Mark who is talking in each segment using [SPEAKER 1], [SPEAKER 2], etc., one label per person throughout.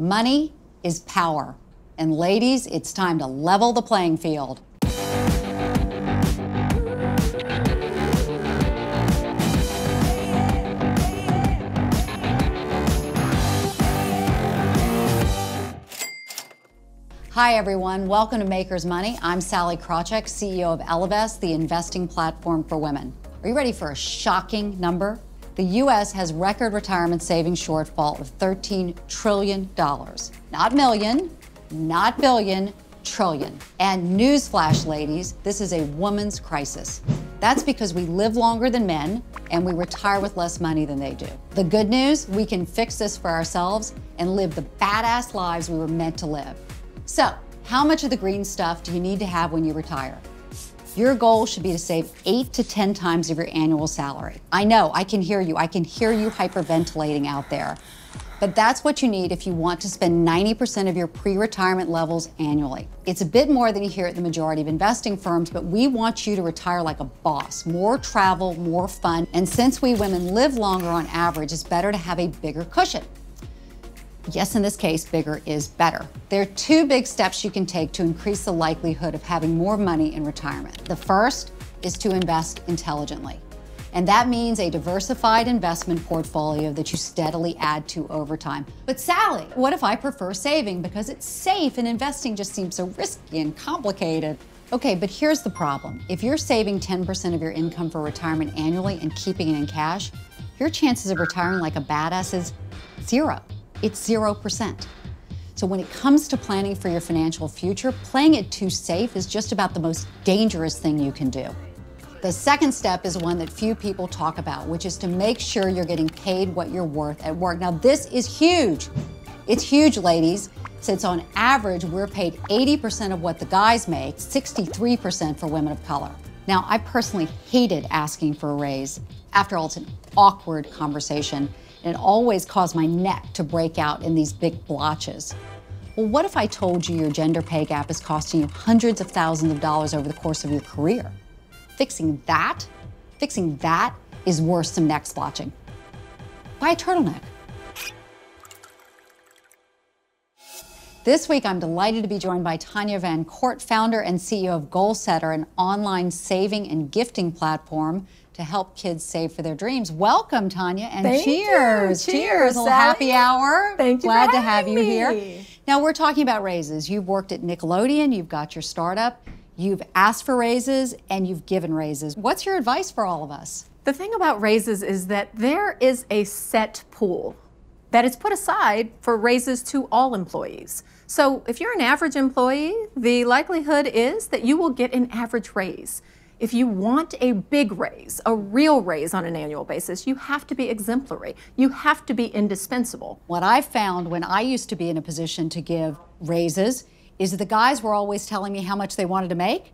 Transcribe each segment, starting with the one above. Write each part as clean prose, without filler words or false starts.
[SPEAKER 1] Money is power. And ladies, it's time to level the playing field. Hi everyone, welcome to Makers Money. I'm Sallie Krawcheck, CEO of Ellevest, the investing platform for women. Are you ready for a shocking number? The U.S. has record retirement savings shortfall of $13 trillion. Not million, not billion, trillion. And newsflash, ladies, this is a woman's crisis. That's because we live longer than men and we retire with less money than they do. The good news, we can fix this for ourselves and live the badass lives we were meant to live. So, how much of the green stuff do you need to have when you retire? Your goal should be to save 8 to 10 times of your annual salary. I know, I can hear you. I can hear you hyperventilating out there. But that's what you need if you want to spend 90% of your pre-retirement levels annually. It's a bit more than you hear at the majority of investing firms, but we want you to retire like a boss. More travel, more fun. And since we women live longer on average, it's better to have a bigger cushion. Yes, in this case, bigger is better. There are 2 big steps you can take to increase the likelihood of having more money in retirement. The first is to invest intelligently. And that means a diversified investment portfolio that you steadily add to over time. But Sallie, what if I prefer saving because it's safe and investing just seems so risky and complicated? Okay, but here's the problem. If you're saving 10% of your income for retirement annually and keeping it in cash, your chances of retiring like a badass is 0. It's 0%. So when it comes to planning for your financial future, playing it too safe is just about the most dangerous thing you can do. The second step is one that few people talk about, which is to make sure you're getting paid what you're worth at work. Now, this is huge. It's huge, ladies, since on average, we're paid 80% of what the guys make, 63% for women of color. Now, I personally hated asking for a raise. After all, it's an awkward conversation. And it always caused my neck to break out in these big blotches. Well, what if I told you your gender pay gap is costing you hundreds of thousands of dollars over the course of your career? Fixing that is worse than neck splotching. Buy a turtleneck. This week, I'm delighted to be joined by Tanya, founder and CEO of Goalsetter, an online saving and gifting platform to help kids save for their dreams. Welcome, Tanya, and cheers. Cheers, a little happy hour.
[SPEAKER 2] Thank you.
[SPEAKER 1] Glad to have you here. Now, we're talking about raises. You've worked at Nickelodeon, you've got your startup, you've asked for raises, and you've given raises. What's your advice for all of us?
[SPEAKER 2] The thing about raises is that there is a set pool that is put aside for raises to all employees. So if you're an average employee, the likelihood is that you will get an average raise. If you want a big raise, a real raise on an annual basis, you have to be exemplary. You have to be indispensable.
[SPEAKER 1] What I found when I used to be in a position to give raises is the guys were always telling me how much they wanted to make,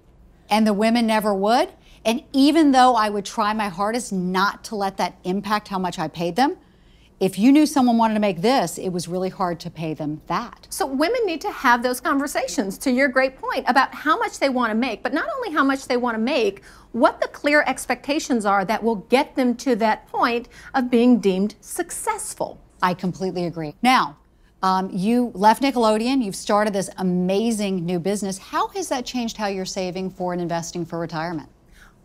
[SPEAKER 1] and the women never would. And even though I would try my hardest not to let that impact how much I paid them, if you knew someone wanted to make this, it was really hard to pay them that.
[SPEAKER 2] So women need to have those conversations, to your great point, about how much they want to make, but not only how much they want to make, what the clear expectations are that will get them to that point of being deemed successful.
[SPEAKER 1] I completely agree. Now, you left Nickelodeon, you've started this amazing new business. How has that changed how you're saving for and investing for retirement?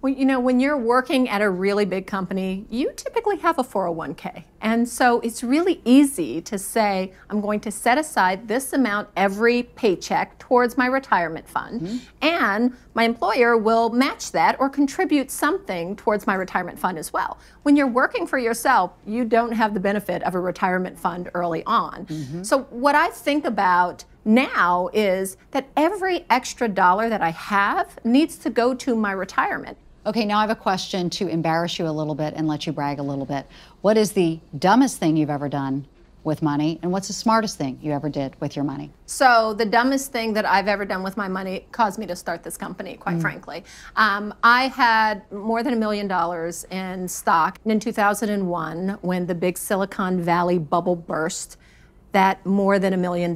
[SPEAKER 2] Well, you know, when you're working at a really big company, you typically have a 401k. And so it's really easy to say, I'm going to set aside this amount every paycheck towards my retirement fund, and my employer will match that or contribute something towards my retirement fund as well. When you're working for yourself, you don't have the benefit of a retirement fund early on. So what I think about now is that every extra dollar that I have needs to go to my retirement.
[SPEAKER 1] Okay, now I have a question to embarrass you a little bit and let you brag a little bit. What is the dumbest thing you've ever done with money, and what's the smartest thing you ever did with your money?
[SPEAKER 2] So the dumbest thing that I've ever done with my money caused me to start this company, quite frankly. I had more than $1 million in stock in 2001 when the big Silicon Valley bubble burst. that more than $1 million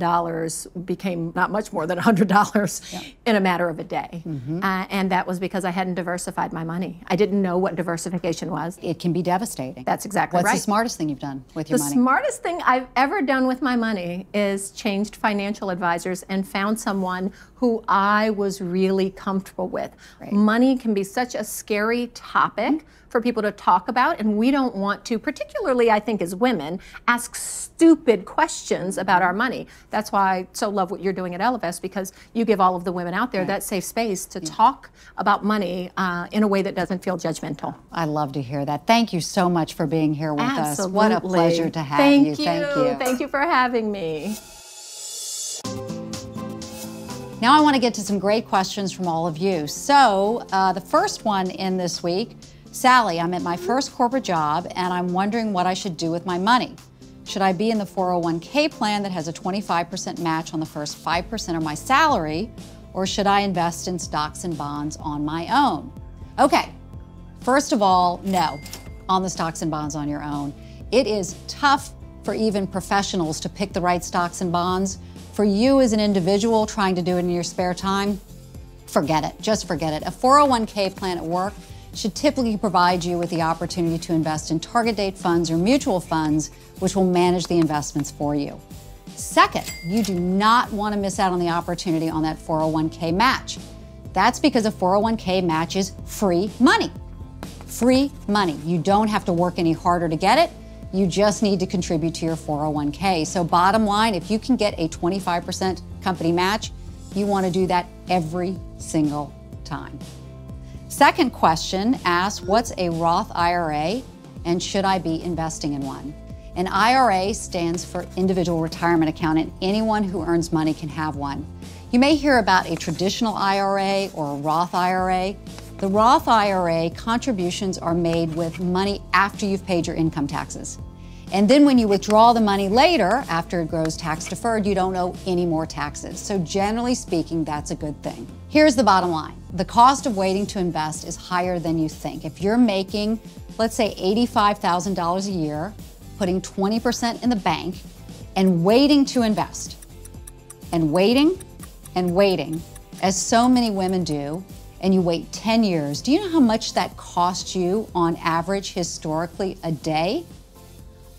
[SPEAKER 2] became not much more than $100 in a matter of a day. And that was because I hadn't diversified my money. I didn't know what diversification was.
[SPEAKER 1] It can be devastating.
[SPEAKER 2] That's exactly right.
[SPEAKER 1] What's the smartest thing you've done with your money?
[SPEAKER 2] The smartest thing I've ever done with my money is changed financial advisors and found someone who I was really comfortable with.
[SPEAKER 1] Right.
[SPEAKER 2] Money can be such a scary topic for people to talk about, and we don't want to, particularly I think as women, ask stupid questions about our money. That's why I so love what you're doing at Ellevest, because you give all of the women out there that safe space to talk about money in a way that doesn't feel judgmental.
[SPEAKER 1] I love to hear that. Thank you so much for being here with us. What a pleasure to have
[SPEAKER 2] you.
[SPEAKER 1] Thank you.
[SPEAKER 2] Thank you for having me.
[SPEAKER 1] Now I want to get to some great questions from all of you. So the first one in this week, Sally, I'm at my first corporate job and I'm wondering what I should do with my money. Should I be in the 401k plan that has a 25% match on the first 5% of my salary, or should I invest in stocks and bonds on my own? Okay, first of all, no, on the stocks and bonds on your own. It is tough for even professionals to pick the right stocks and bonds. For you as an individual trying to do it in your spare time, forget it, just forget it. A 401k plan at work should typically provide you with the opportunity to invest in target date funds or mutual funds, which will manage the investments for you. Second, you do not want to miss out on the opportunity on that 401k match. That's because a 401k match is free money. Free money. You don't have to work any harder to get it. You just need to contribute to your 401k. So bottom line, if you can get a 25% company match, you want to do that every single time. Second question asks, what's a Roth IRA and should I be investing in one? An IRA stands for Individual Retirement Account, and anyone who earns money can have one. You may hear about a traditional IRA or a Roth IRA. The Roth IRA contributions are made with money after you've paid your income taxes. And then when you withdraw the money later, after it grows tax deferred, you don't owe any more taxes. So generally speaking, that's a good thing. Here's the bottom line. The cost of waiting to invest is higher than you think. If you're making, let's say $85,000 a year, putting 20% in the bank and waiting to invest, and waiting, as so many women do, and you wait 10 years, do you know how much that costs you on average historically a day?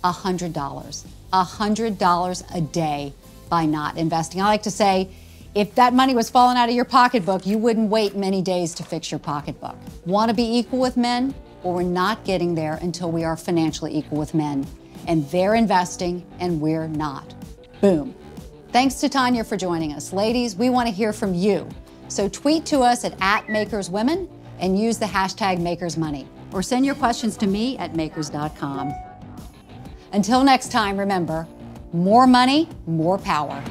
[SPEAKER 1] $100. $100 a day by not investing. I like to say, if that money was falling out of your pocketbook, you wouldn't wait many days to fix your pocketbook. Want to be equal with men? Well, we're not getting there until we are financially equal with men. And they're investing and we're not. Boom. Thanks to Tanya for joining us. Ladies, we want to hear from you. So tweet to us at @MakersWomen and use the hashtag MakersMoney. Or send your questions to me at makers.com. Until next time, remember, more money, more power.